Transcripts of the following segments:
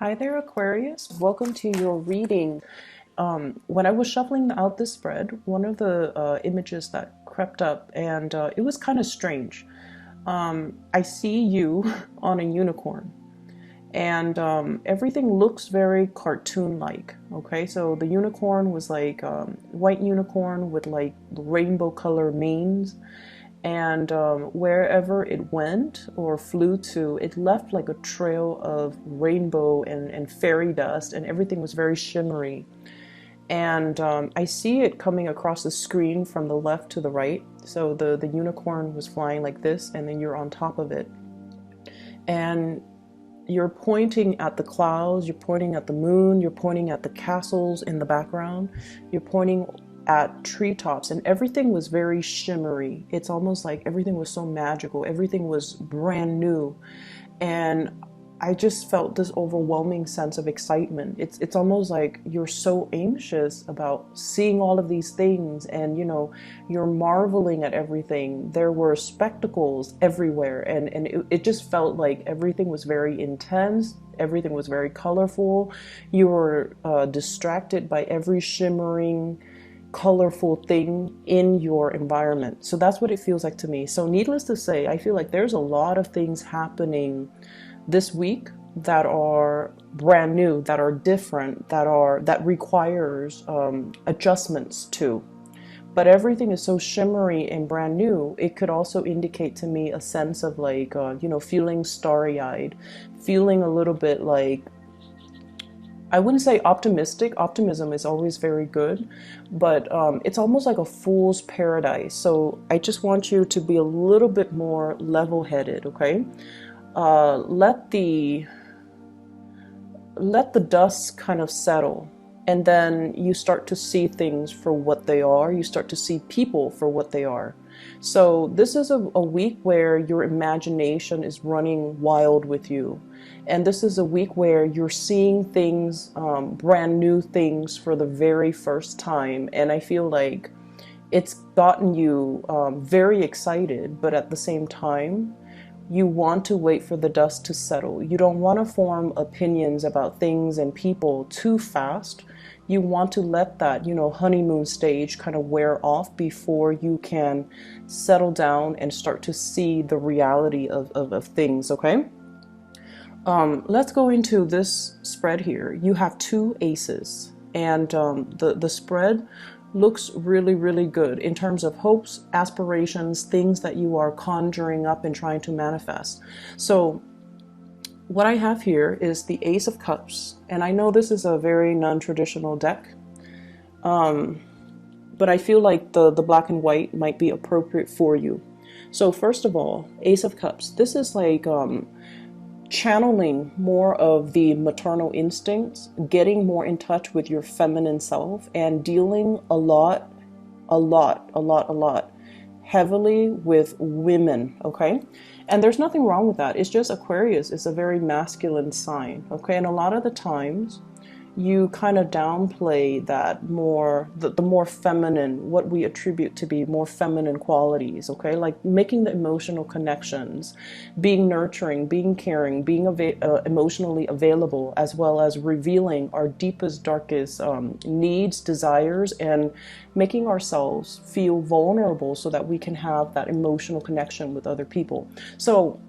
Hi there, Aquarius. Welcome to your reading. When I was shuffling out this spread, one of the images that crept up, and it was kind of strange. I see you on a unicorn, and everything looks very cartoon-like. Okay, so the unicorn was like white unicorn with like rainbow color manes, and wherever it went or flew to, it left like a trail of rainbow and fairy dust, and everything was very shimmery. And I see it coming across the screen from the left to the right. So the unicorn was flying like this, and then you're on top of it. And you're pointing at the clouds, you're pointing at the moon, you're pointing at the castles in the background, you're pointing at treetops, and everything was very shimmery. It's almost like everything was so magical, everything was brand new. And I just felt this overwhelming sense of excitement. It's almost like you're so anxious about seeing all of these things, and you're marveling at everything. There were spectacles everywhere, and it just felt like everything was very intense, everything was very colorful. You were distracted by every shimmering colorful thing in your environment. So that's what it feels like to me. So needless to say, I feel like there's a lot of things happening this week that are brand new, that are different, that requires adjustments to. But everything is so shimmery and brand new. It could also indicate to me a sense of like feeling starry-eyed, feeling a little bit like, I wouldn't say optimistic. Optimism is always very good, but it's almost like a fool's paradise. So I just want you to be a little bit more level-headed, okay? Let the dust kind of settle, and then you start to see things for what they are. You start to see people for what they are. So this is a week where your imagination is running wild with you. And this is a week where you're seeing things, brand new things for the very first time. And I feel like it's gotten you very excited, but at the same time, you want to wait for the dust to settle. You don't want to form opinions about things and people too fast. You want to let that, honeymoon stage kind of wear off before you can settle down and start to see the reality of things, okay? Let's go into this spread here. You have two aces, and the spread looks really, really good in terms of hopes, aspirations, things that you are conjuring up and trying to manifest. So what I have here is the Ace of Cups, and I know this is a very non-traditional deck, but I feel like the black and white might be appropriate for you. So first of all, Ace of Cups. This is like channeling more of the maternal instincts, getting more in touch with your feminine self, and dealing a lot heavily with women, okay? And there's nothing wrong with that. It's just Aquarius is a very masculine sign, okay? And a lot of the times you kind of downplay that more, the more feminine, what we attribute to be more feminine qualities, okay? Like making the emotional connections, being nurturing, being caring, being emotionally available, as well as revealing our deepest, darkest needs, desires, and making ourselves feel vulnerable so that we can have that emotional connection with other people. So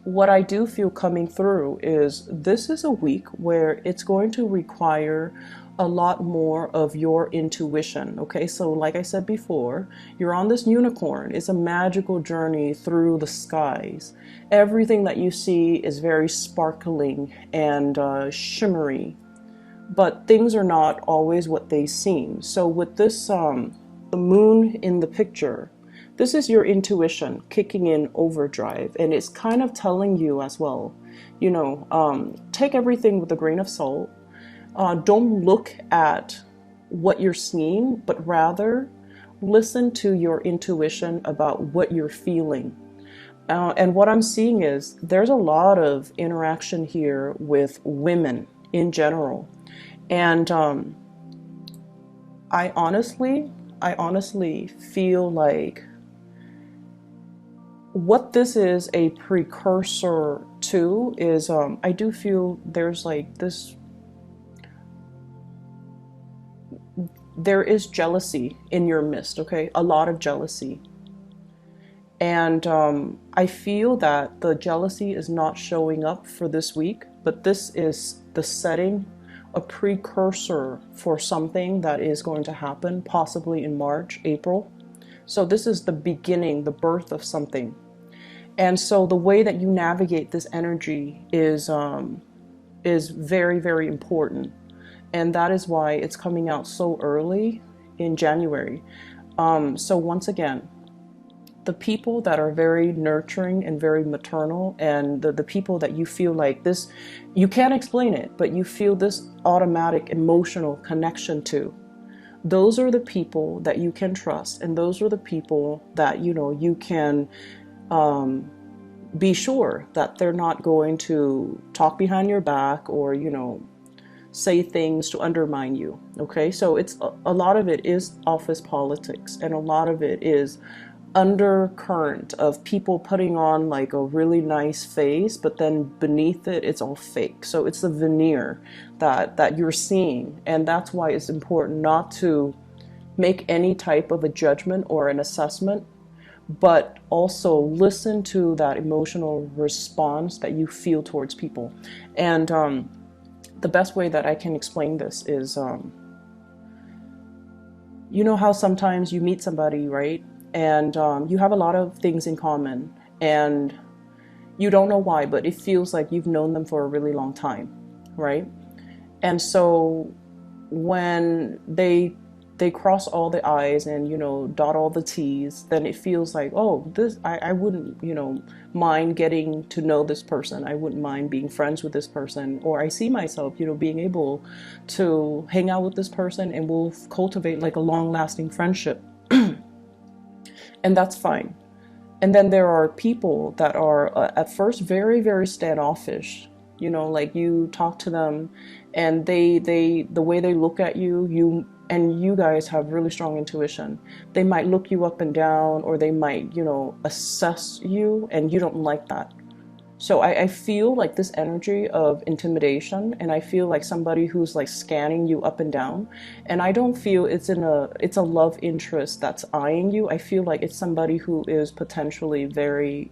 what I do feel coming through is this is a week where it's going to require a lot more of your intuition, okay? So like I said before, you're on this unicorn. It's a magical journey through the skies. Everything that you see is very sparkling and shimmery, but things are not always what they seem. So with this, the moon in the picture, this is your intuition kicking in overdrive, and it's kind of telling you as well, take everything with a grain of salt. Don't look at what you're seeing, but rather listen to your intuition about what you're feeling. And what I'm seeing is there's a lot of interaction here with women in general. And I honestly feel like what this is a precursor to is I do feel there's like this, there is jealousy in your midst, okay? A lot of jealousy. And I feel that the jealousy is not showing up for this week, but this is the setting, a precursor for something that is going to happen possibly in March, April. So this is the beginning, the birth of something. And so the way that you navigate this energy is very, very important. And that is why it's coming out so early in January. So once again, the people that are very nurturing and very maternal, and the people that you feel like this, you can't explain it, but you feel this automatic emotional connection to, those are the people that you can trust. And those are the people that, you know, you can be sure that they're not going to talk behind your back or, you know, say things to undermine you. Okay, so it's a lot of it is office politics, and a lot of it is undercurrent of people putting on like a really nice face, but then beneath it, it's all fake. So it's the veneer that you're seeing, and that's why it's important not to make any type of a judgment or an assessment, but also listen to that emotional response that you feel towards people. And the best way that I can explain this is, you know how sometimes you meet somebody, right? And you have a lot of things in common, and you don't know why, but it feels like you've known them for a really long time, right? And so when they cross all the I's and, you know, dot all the T's, then it feels like, oh, this, I wouldn't, you know, mind getting to know this person. I wouldn't mind being friends with this person. Or I see myself, you know, being able to hang out with this person, and we'll cultivate like a long-lasting friendship. And that's fine. And then there are people that are at first very, very standoffish. You know, like you talk to them, and the way they look at you, and you guys have really strong intuition. They might look you up and down, or they might, you know, assess you, and you don't like that. So I feel like this energy of intimidation, and I feel like somebody who's like scanning you up and down. And I don't feel it's a love interest that's eyeing you. I feel like it's somebody who is potentially very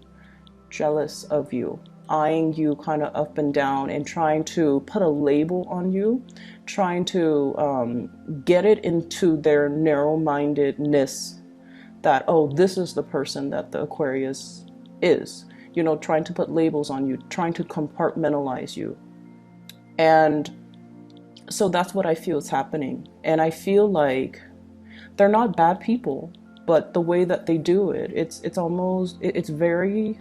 jealous of you, eyeing you kind of up and down, and trying to put a label on you, trying to get it into their narrow-mindedness that, oh, this is the person that the Aquarius is. You know, trying to put labels on you, trying to compartmentalize you. And so that's what I feel is happening. And I feel like they're not bad people, but the way that they do it, it's almost, it's very,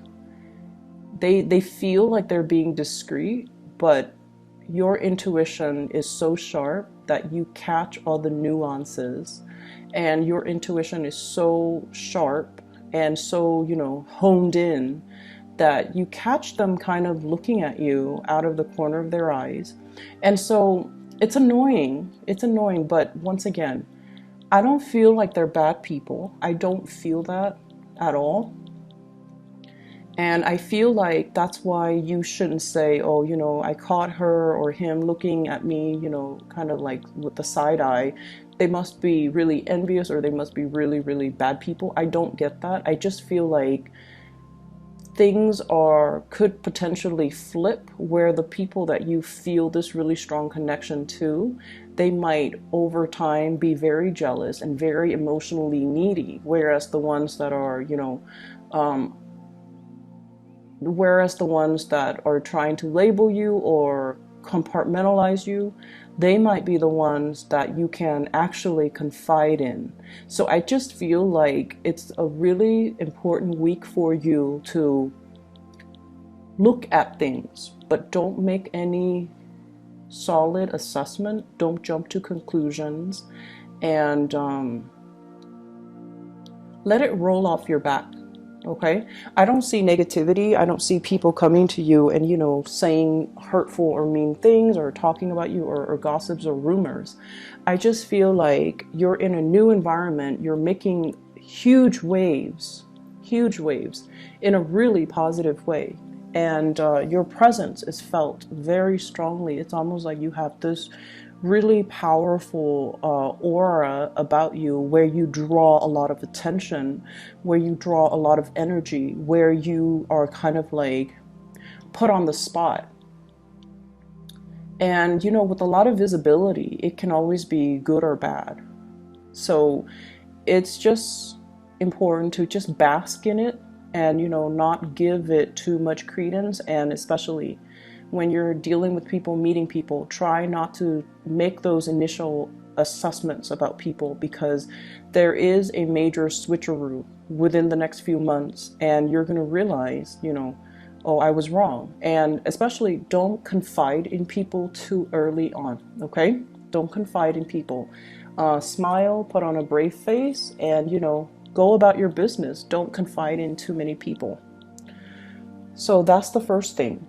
they feel like they're being discreet, but your intuition is so sharp that you catch all the nuances, and your intuition is so sharp and so, you know, honed in, that you catch them kind of looking at you out of the corner of their eyes. And so it's annoying. It's annoying. But once again, I don't feel like they're bad people. I don't feel that at all. And I feel like that's why you shouldn't say, oh, you know, I caught her or him looking at me, you know, kind of like with the side eye. They must be really envious, or they must be really, really bad people. I don't get that. I just feel like things could potentially flip, where the people that you feel this really strong connection to, they might over time be very jealous and very emotionally needy, whereas the ones that are, you know, whereas the ones that are trying to label you or compartmentalize you, they might be the ones that you can actually confide in. So I just feel like it's a really important week for you to look at things, but don't make any solid assessment. Don't jump to conclusions, and let it roll off your back. Okay, I don't see negativity. I don't see people coming to you and, you know, saying hurtful or mean things, or talking about you, or gossips or rumors. I just feel like you're in a new environment. You're making huge waves, huge waves in a really positive way. And your presence is felt very strongly. It's almost like you have this really powerful aura about you, where you draw a lot of attention, where you draw a lot of energy, where you are kind of like put on the spot. And, you know, with a lot of visibility, it can always be good or bad. So it's just important to just bask in it and, you know, not give it too much credence. And especially when you're dealing with people, meeting people, try not to make those initial assessments about people, because there is a major switcheroo within the next few months, and you're going to realize, you know, oh, I was wrong. And especially don't confide in people too early on, okay? Don't confide in people. Smile, put on a brave face, and, you know, go about your business. Don't confide in too many people. So that's the first thing.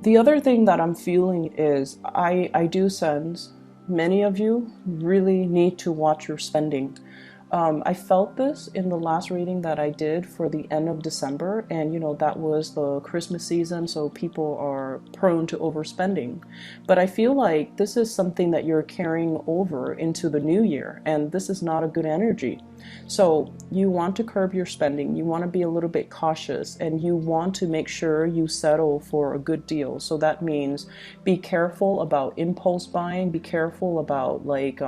The other thing that I'm feeling is I do sense many of you really need to watch your spending. I felt this in the last reading that I did for the end of December, and you know, that was the Christmas season, so people are prone to overspending. But I feel like this is something that you're carrying over into the new year, and this is not a good energy. So you want to curb your spending, you want to be a little bit cautious, and you want to make sure you settle for a good deal. So that means be careful about impulse buying, be careful about like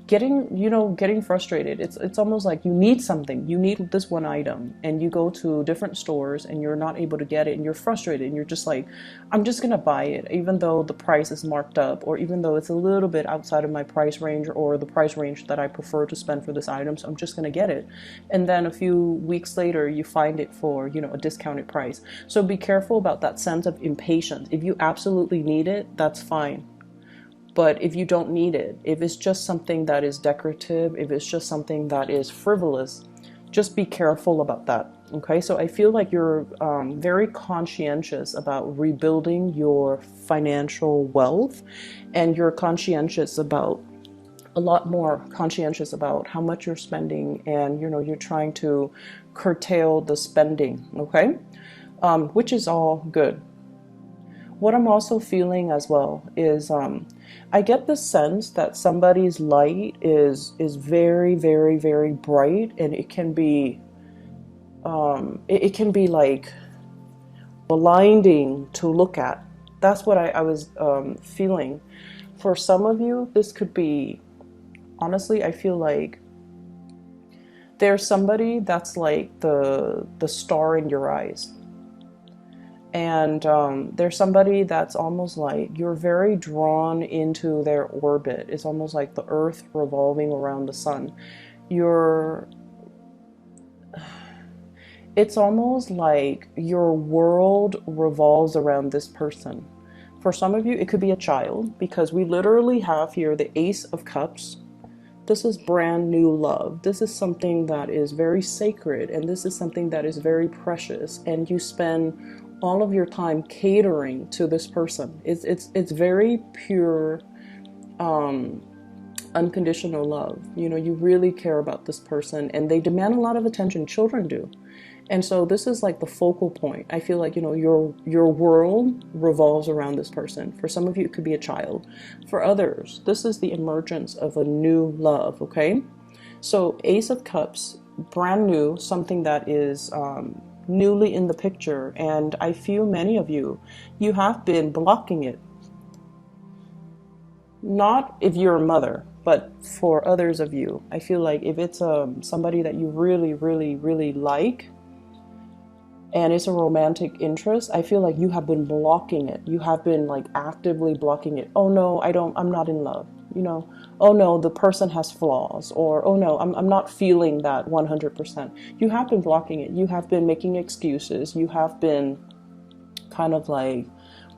getting frustrated. It's almost like you need something, you need this one item, and you go to different stores and you're not able to get it, and you're frustrated, and you're just like, I'm just gonna buy it even though the price is marked up, or even though it's a little bit outside of my price range, or the price range that I prefer to spend for this item, so I'm just gonna get it. And then a few weeks later you find it for, you know, a discounted price. So be careful about that sense of impatience. If you absolutely need it, that's fine. But if you don't need it, if it's just something that is decorative, if it's just something that is frivolous, just be careful about that. Okay, so I feel like you're very conscientious about rebuilding your financial wealth, and you're conscientious about a lot more conscientious about how much you're spending, and you know, you're trying to curtail the spending. Okay, which is all good. What I'm also feeling as well is I get the sense that somebody's light is very, very, very bright, and it can be it can be like blinding to look at. That's what I was feeling. For some of you, this could be, honestly, I feel like there's somebody that's like the star in your eyes. And there's somebody that's almost like you're very drawn into their orbit. It's almost like the earth revolving around the sun. It's almost like your world revolves around this person. For some of you, it could be a child, because we literally have here the Ace of Cups. This is brand new love. This is something that is very sacred, and this is something that is very precious, and you spend all of your time catering to this person. It's very pure, unconditional love. You know, you really care about this person, and they demand a lot of attention. Children do. And so this is like the focal point. I feel like, you know, your world revolves around this person. For some of you, it could be a child. For others, this is the emergence of a new love, okay? So Ace of Cups, brand new, something that is newly in the picture. And I feel many of you have been blocking it. Not if you're a mother, but for others of you, I feel like if it's somebody that you really, really, really like, and it's a romantic interest, I feel like you have been blocking it. You have been like actively blocking it. Oh no, I'm not in love. You know, oh no, the person has flaws, or oh no, I'm not feeling that 100%. You have been blocking it. You have been making excuses. You have been kind of like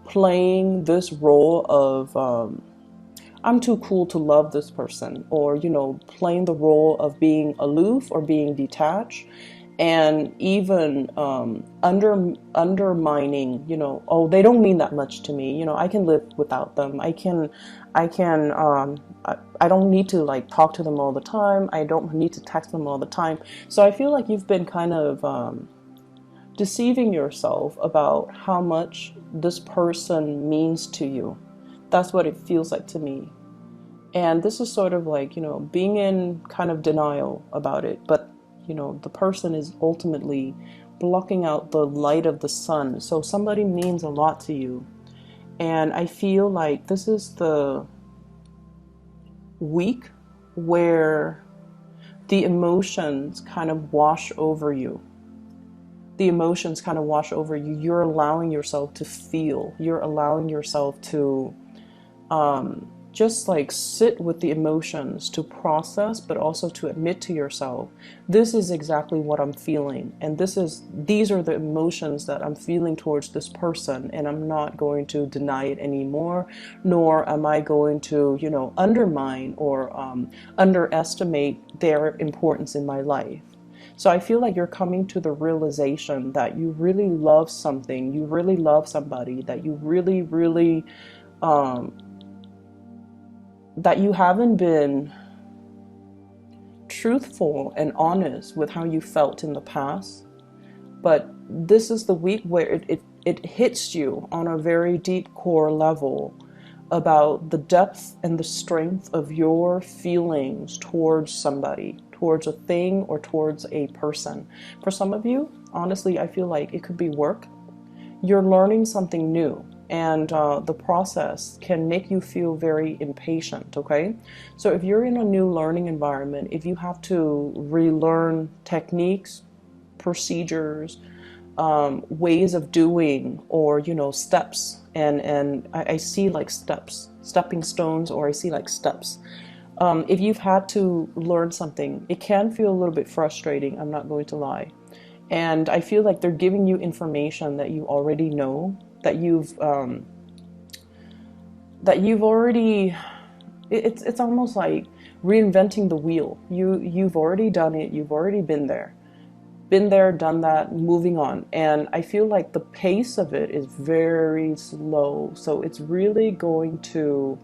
playing this role of I'm too cool to love this person, or, you know, playing the role of being aloof or being detached. and even undermining, you know, oh, they don't mean that much to me, you know, I can live without them, I don't need to like talk to them all the time, I don't need to text them all the time. So I feel like you've been kind of deceiving yourself about how much this person means to you. That's what it feels like to me. And this is sort of like, you know, being in kind of denial about it, but you know, the person is ultimately blocking out the light of the sun. So somebody means a lot to you. And I feel like this is the week where the emotions kind of wash over you. The emotions kind of wash over you. You're allowing yourself to feel. You're allowing yourself to just like sit with the emotions, to process, but also to admit to yourself, this is exactly what I'm feeling, and these are the emotions that I'm feeling towards this person, and I'm not going to deny it anymore, nor am I going to, you know, undermine or underestimate their importance in my life. So I feel like you're coming to the realization that you really love something, you really love somebody, that you really, really that you haven't been truthful and honest with how you felt in the past. But this is the week where it hits you on a very deep core level about the depth and the strength of your feelings towards somebody, towards a thing, or towards a person. For some of you, honestly, I feel like it could be work. You're learning something new, and the process can make you feel very impatient, okay? So if you're in a new learning environment, if you have to relearn techniques, procedures, ways of doing, or, you know, steps, and I see like steps, stepping stones, or I see like steps. If you've had to learn something, it can feel a little bit frustrating, I'm not going to lie. And I feel like they're giving you information that you already know, that you've already. It's almost like reinventing the wheel. You've already done it. You've already been there, done that, moving on. And I feel like the pace of it is very slow. So it's really going to.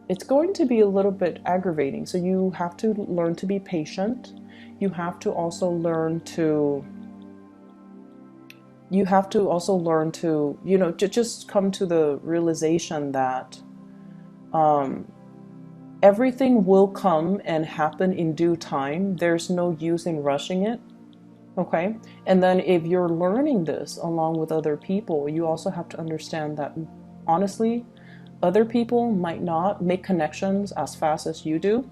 It's going to be a little bit aggravating. So you have to learn to be patient. You have to also learn to, you know, just come to the realization that everything will come and happen in due time. There's no use in rushing it. Okay. And then if you're learning this along with other people, you also have to understand that honestly, other people might not make connections as fast as you do.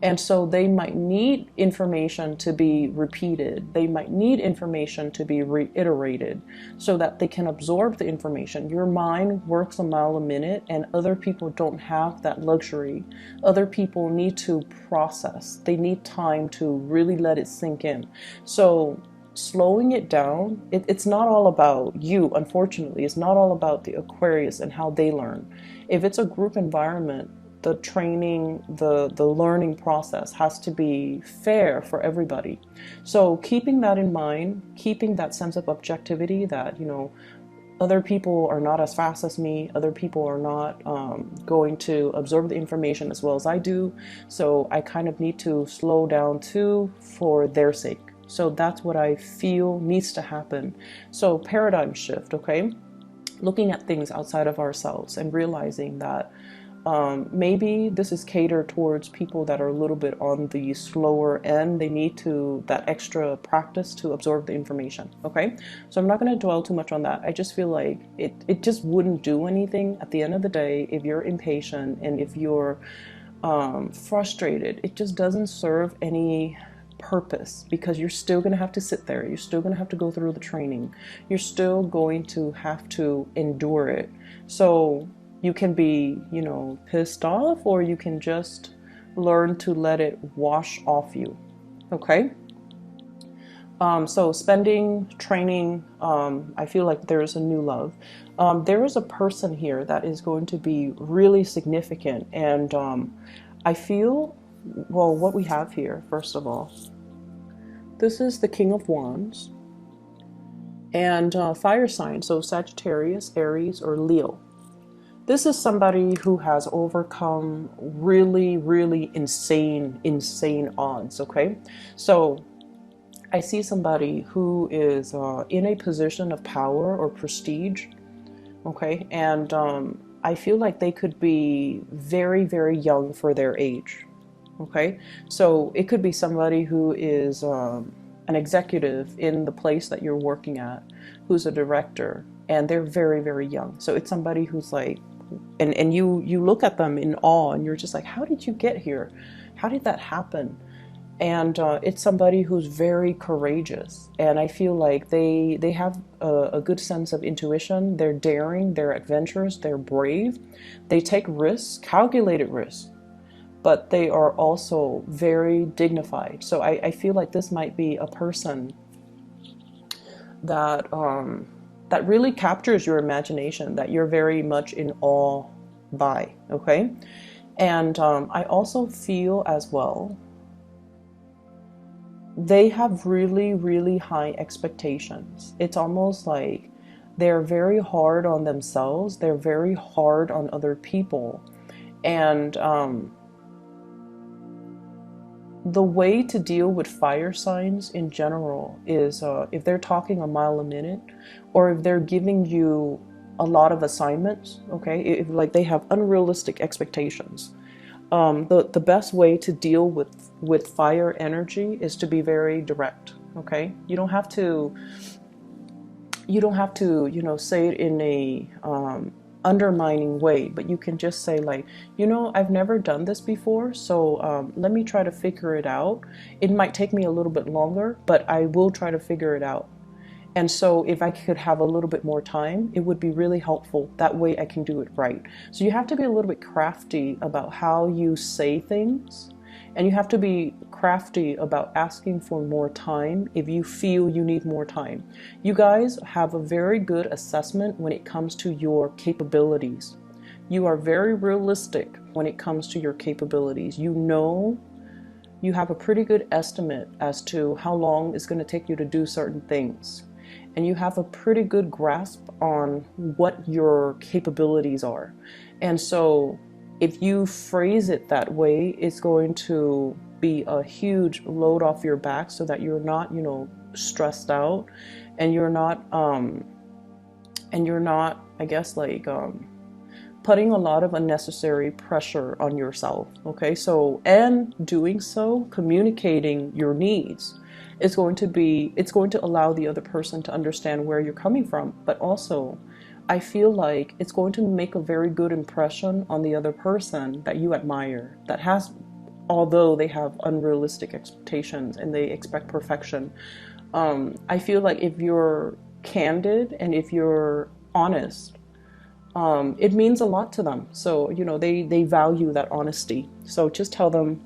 And so they might need information to be repeated. They might need information to be reiterated so that they can absorb the information. Your mind works a mile a minute, and other people don't have that luxury. Other people need to process. They need time to really let it sink in. So slowing it down, it's not all about you, unfortunately. It's not all about the Aquarius and how they learn. If it's a group environment, the training, the learning process has to be fair for everybody. So keeping that in mind, keeping that sense of objectivity that, you know, other people are not as fast as me, other people are not going to absorb the information as well as I do. So I kind of need to slow down too for their sake. So that's what I feel needs to happen. So paradigm shift, okay? Looking at things outside of ourselves and realizing that maybe this is catered towards people that are a little bit on the slower end. They need that extra practice to absorb the information. Okay, so I'm not going to dwell too much on that. I just feel like it just wouldn't do anything at the end of the day if you're impatient and if you're frustrated. It just doesn't serve any purpose, because you're still going to have to sit there. You're still going to have to go through the training. You're still going to have to endure it. So you can be, you know, pissed off, or you can just learn to let it wash off you. Okay? So spending, training, I feel like there is a new love. There is a person here that is going to be really significant. And I feel, well, what we have here, first of all, This is the King of Wands. And fire sign, so Sagittarius, Aries, or Leo. This is somebody who has overcome really, really insane odds, okay? So I see somebody who is in a position of power or prestige, okay? And I feel like they could be very, very young for their age, okay? So it could be somebody who is an executive in the place that you're working at, who's a director, and they're very, very young. So it's somebody who's like, and you look at them in awe, and you're just like, how did you get here? How did that happen? And it's somebody who's very courageous, and I feel like they have a good sense of intuition. They're daring, they're adventurous, they're brave, they take risks, calculated risks, but they are also very dignified. So I feel like this might be a person that that really captures your imagination, that you're very much in awe by, okay? And I also feel as well, they have really, really high expectations. It's almost like they're very hard on themselves, they're very hard on other people. And the way to deal with fire signs in general is if they're talking a mile a minute, or if they're giving you a lot of assignments, okay, if like they have unrealistic expectations, the best way to deal with fire energy is to be very direct, okay? You don't have to say it in a undermining way, but you can just say like, I've never done this before, so let me try to figure it out. It might take me a little bit longer, but I will try to figure it out. And so if I could have a little bit more time, it would be really helpful. That way I can do it right. So you have to be a little bit crafty about how you say things, and you have to be crafty about asking for more time if you feel you need more time. You guys have a very good assessment when it comes to your capabilities. You are very realistic when it comes to your capabilities. You have a pretty good estimate as to how long it's going to take you to do certain things. And you have a pretty good grasp on what your capabilities are. And so if you phrase it that way, it's going to be a huge load off your back, so that you're not, stressed out, and you're not, I guess, like, putting a lot of unnecessary pressure on yourself. Okay, so, and doing so, communicating your needs, it's going to allow the other person to understand where you're coming from, but also I feel like it's going to make a very good impression on the other person that you admire, although they have unrealistic expectations and they expect perfection. I feel like if you're candid and if you're honest, it means a lot to them. So, they value that honesty. So just tell them,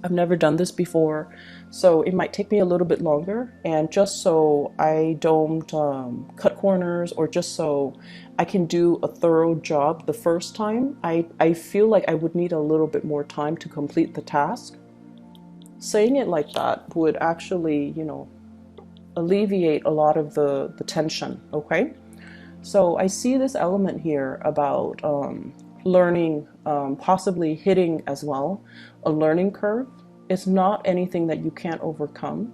I've never done this before, so it might take me a little bit longer, and just so I don't cut corners, or just so I can do a thorough job the first time, I feel like I would need a little bit more time to complete the task. Saying it like that would actually, alleviate a lot of the tension, okay? So I see this element here about learning, possibly hitting as well a learning curve. It's not anything that you can't overcome,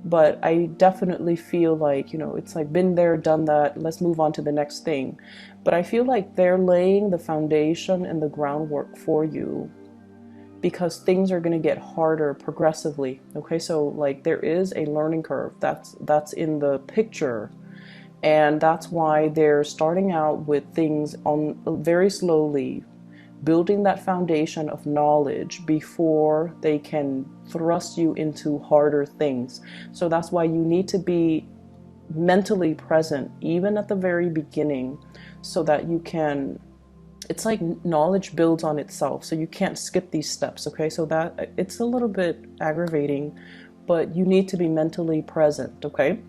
but I definitely feel like, it's like been there, done that, let's move on to the next thing. But I feel like they're laying the foundation and the groundwork for you, because things are going to get harder progressively. Okay, so like there is a learning curve that's in the picture. And that's why they're starting out with things on very slowly, building that foundation of knowledge before they can thrust you into harder things. So that's why you need to be mentally present, even at the very beginning, so that you can, it's like knowledge builds on itself. So you can't skip these steps, okay? So that it's a little bit aggravating, but you need to be mentally present, okay?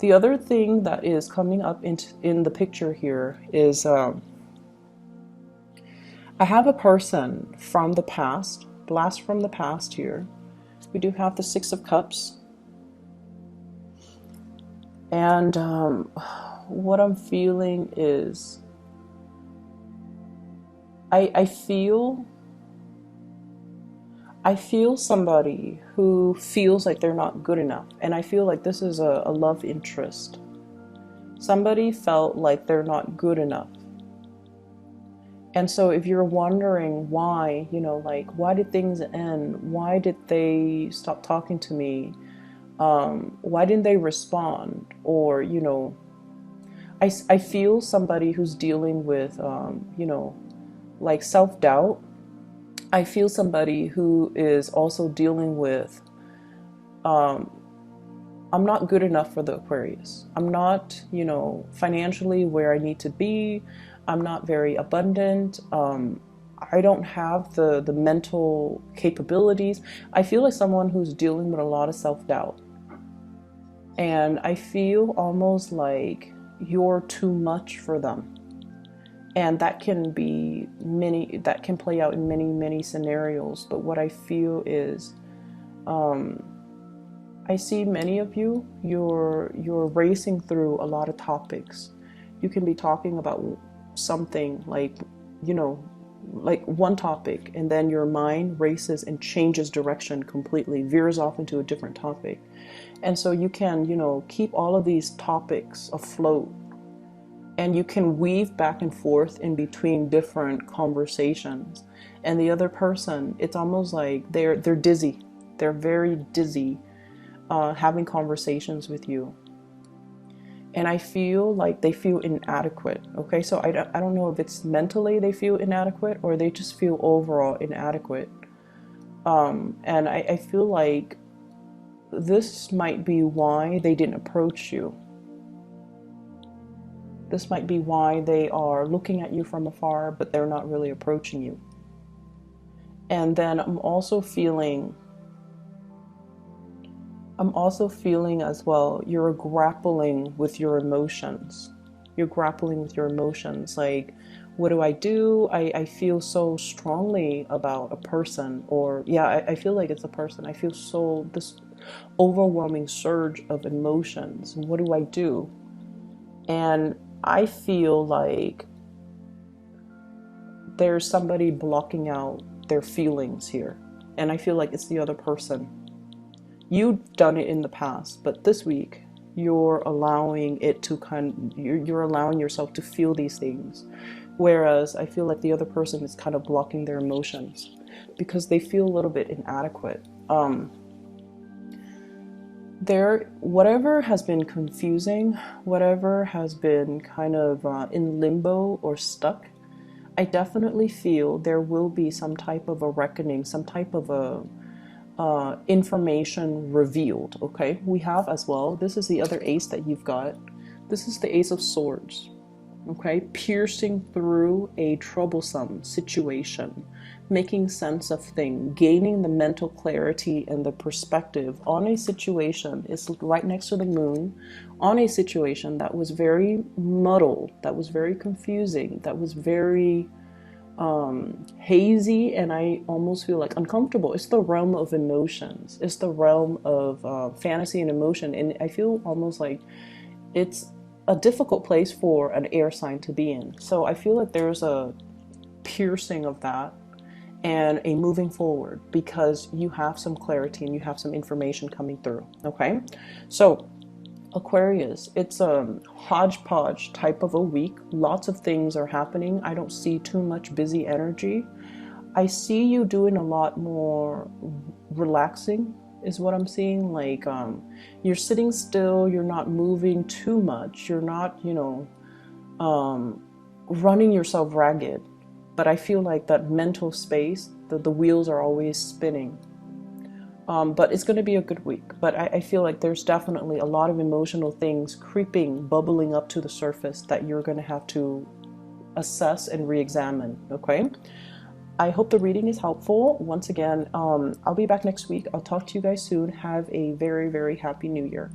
The other thing that is coming up in the picture here is I have a person from the past, blast from the past here. We do have the Six of Cups, And what I'm feeling is I feel somebody who feels like they're not good enough. And I feel like this is a love interest. Somebody felt like they're not good enough. And so if you're wondering why, you know, like, why did things end? Why did they stop talking to me? Why didn't they respond? Or, you know, I feel somebody who's dealing with, you know, like self-doubt. I feel somebody who is also dealing with, um, I'm not good enough for the Aquarius. I'm not, you know, financially where I need to be. I'm not very abundant. I don't have the mental capabilities. I feel like someone who's dealing with a lot of self-doubt. And I feel almost like you're too much for them. And that can that can play out in many scenarios. But what I feel is, I see many of you, you're racing through a lot of topics. You can be talking about something like, you know, like one topic, and then your mind races and changes direction completely, veers off into a different topic. And so you can, you know, keep all of these topics afloat, and you can weave back and forth in between different conversations. And the other person, it's almost like they're dizzy. They're very dizzy having conversations with you. And I feel like they feel inadequate. Okay, so I don't know if it's mentally they feel inadequate or they just feel overall inadequate. And I feel like this might be why they didn't approach you. This might be why they are looking at you from afar, but they're not really approaching you. And then I'm also feeling as well, you're grappling with your emotions. You're grappling with your emotions. Like, what do? I feel so strongly about a person, or yeah, I feel like it's a person. I feel this overwhelming surge of emotions. What do I do? And I feel like there's somebody blocking out their feelings here. And I feel like it's the other person. You've done it in the past, but this week you're allowing it to you're allowing yourself to feel these things. Whereas I feel like the other person is kind of blocking their emotions because they feel a little bit inadequate. Whatever has been confusing, whatever has been kind of in limbo or stuck, I definitely feel there will be some type of a reckoning, some type of a information revealed. Okay, we have as well, this is the other ace that you've got. This is the Ace of Swords. Okay, piercing through a troublesome situation, making sense of things, gaining the mental clarity and the perspective on a situation. Is right next to the moon, on a situation that was very muddled, that was very confusing, that was very hazy, and I almost feel like uncomfortable. It's the realm of emotions. It's the realm of fantasy and emotion, and I feel almost like it's a difficult place for an air sign to be in. So I feel like there's a piercing of that and a moving forward because you have some clarity and you have some information coming through. Okay, so Aquarius, it's a hodgepodge type of a week. Lots of things are happening. I don't see too much busy energy. I see you doing a lot more relaxing is what I'm seeing. Like you're sitting still, you're not moving too much, you're not, you know, running yourself ragged. But I feel like that mental space, the wheels are always spinning. But it's going to be a good week. But I feel like there's definitely a lot of emotional things creeping, bubbling up to the surface that you're going to have to assess and re-examine. Okay? I hope the reading is helpful. Once again, I'll be back next week. I'll talk to you guys soon. Have a very, very happy new year.